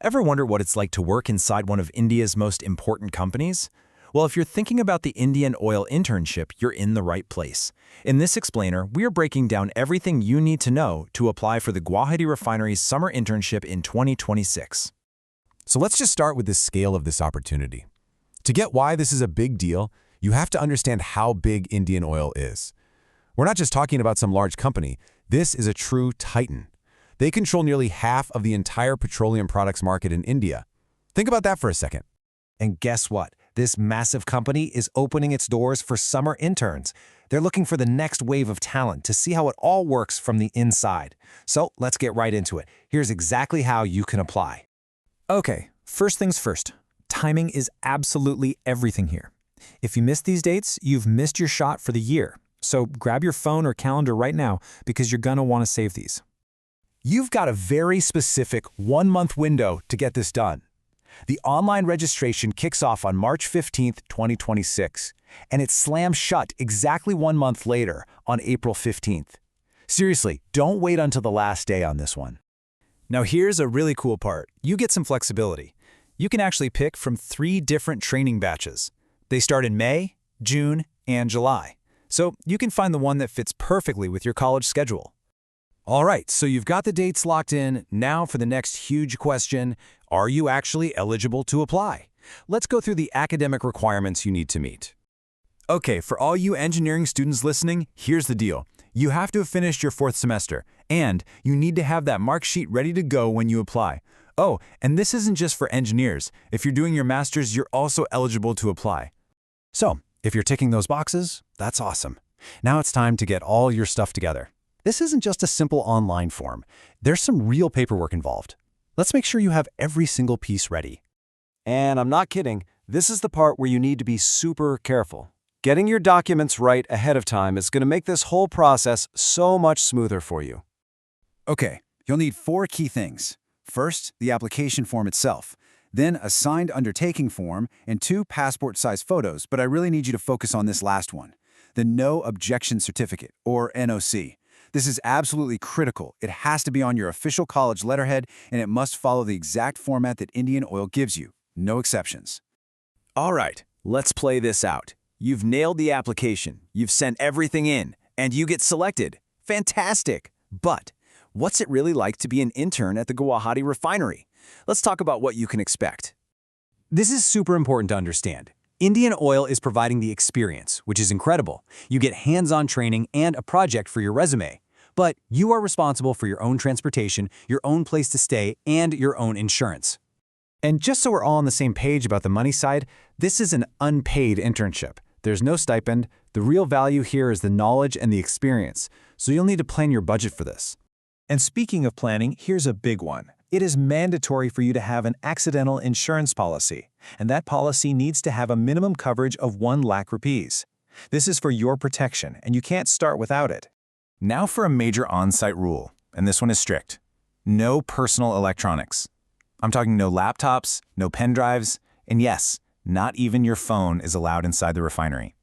Ever wonder what it's like to work inside one of India's most important companies? Well, if you're thinking about the Indian Oil Internship, you're in the right place. In this explainer, we are breaking down everything you need to know to apply for the Guwahati Refinery's Summer Internship in 2026. So let's just start with the scale of this opportunity. To get why this is a big deal, you have to understand how big Indian Oil is. We're not just talking about some large company. This is a true titan. They control nearly half of the entire petroleum products market in India. Think about that for a second. And guess what? This massive company is opening its doors for summer interns. They're looking for the next wave of talent to see how it all works from the inside. So let's get right into it. Here's exactly how you can apply. Okay, first things first. Timing is absolutely everything here. If you miss these dates, you've missed your shot for the year. So grab your phone or calendar right now because you're gonna want to save these. You've got a very specific one-month window to get this done. The online registration kicks off on March 15th, 2026, and it slams shut exactly 1 month later on April 15th. Seriously, don't wait until the last day on this one. Now here's a really cool part. You get some flexibility. You can actually pick from 3 different training batches. They start in May, June, and July. So you can find the one that fits perfectly with your college schedule. All right, so you've got the dates locked in. Now for the next huge question, are you actually eligible to apply? Let's go through the academic requirements you need to meet. Okay, for all you engineering students listening, here's the deal. You have to have finished your 4th semester, and you need to have that mark sheet ready to go when you apply. Oh, and this isn't just for engineers. If you're doing your master's, you're also eligible to apply. So, if you're ticking those boxes, that's awesome. Now it's time to get all your stuff together. This isn't just a simple online form. There's some real paperwork involved. Let's make sure you have every single piece ready. And I'm not kidding, this is the part where you need to be super careful. Getting your documents right ahead of time is going to make this whole process so much smoother for you. Okay, you'll need 4 key things. First, the application form itself, then a signed undertaking form, and 2 passport-size photos, but I really need you to focus on this last one, the No Objection Certificate, or NOC. This is absolutely critical. It has to be on your official college letterhead, and it must follow the exact format that Indian Oil gives you. No exceptions. All right, let's play this out. You've nailed the application, you've sent everything in, and you get selected. Fantastic! But what's it really like to be an intern at the Guwahati Refinery? Let's talk about what you can expect. This is super important to understand. Indian Oil is providing the experience, which is incredible. You get hands-on training and a project for your resume. But you are responsible for your own transportation, your own place to stay, and your own insurance. And just so we're all on the same page about the money side, this is an unpaid internship. There's no stipend. The real value here is the knowledge and the experience. So you'll need to plan your budget for this. And speaking of planning, here's a big one. It is mandatory for you to have an accidental insurance policy, and that policy needs to have a minimum coverage of 1 lakh rupees. This is for your protection, and you can't start without it. Now for a major on-site rule, and this one is strict. No personal electronics. I'm talking no laptops, no pen drives, and yes, not even your phone is allowed inside the refinery.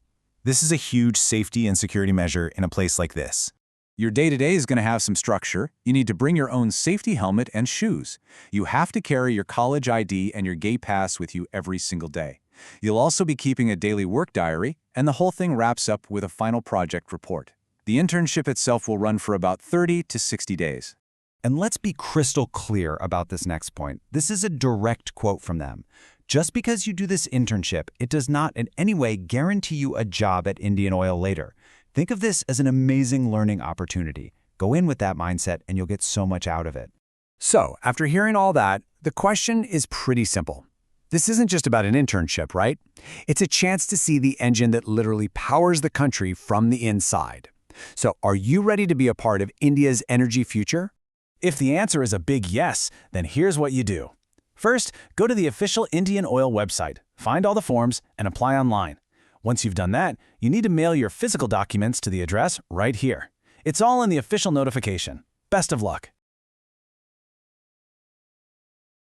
This is a huge safety and security measure in a place like this. Your day-to-day is going to have some structure. You need to bring your own safety helmet and shoes. You have to carry your college ID and your gate pass with you every single day. You'll also be keeping a daily work diary, and the whole thing wraps up with a final project report. The internship itself will run for about 30 to 60 days. And let's be crystal clear about this next point. This is a direct quote from them. Just because you do this internship, it does not in any way guarantee you a job at Indian Oil later. Think of this as an amazing learning opportunity. Go in with that mindset and you'll get so much out of it. So, after hearing all that, the question is pretty simple. This isn't just about an internship, right? It's a chance to see the engine that literally powers the country from the inside. So, are you ready to be a part of India's energy future? If the answer is a big yes, then here's what you do. First, go to the official Indian Oil website, find all the forms, and apply online. Once you've done that, you need to mail your physical documents to the address right here. It's all in the official notification. Best of luck.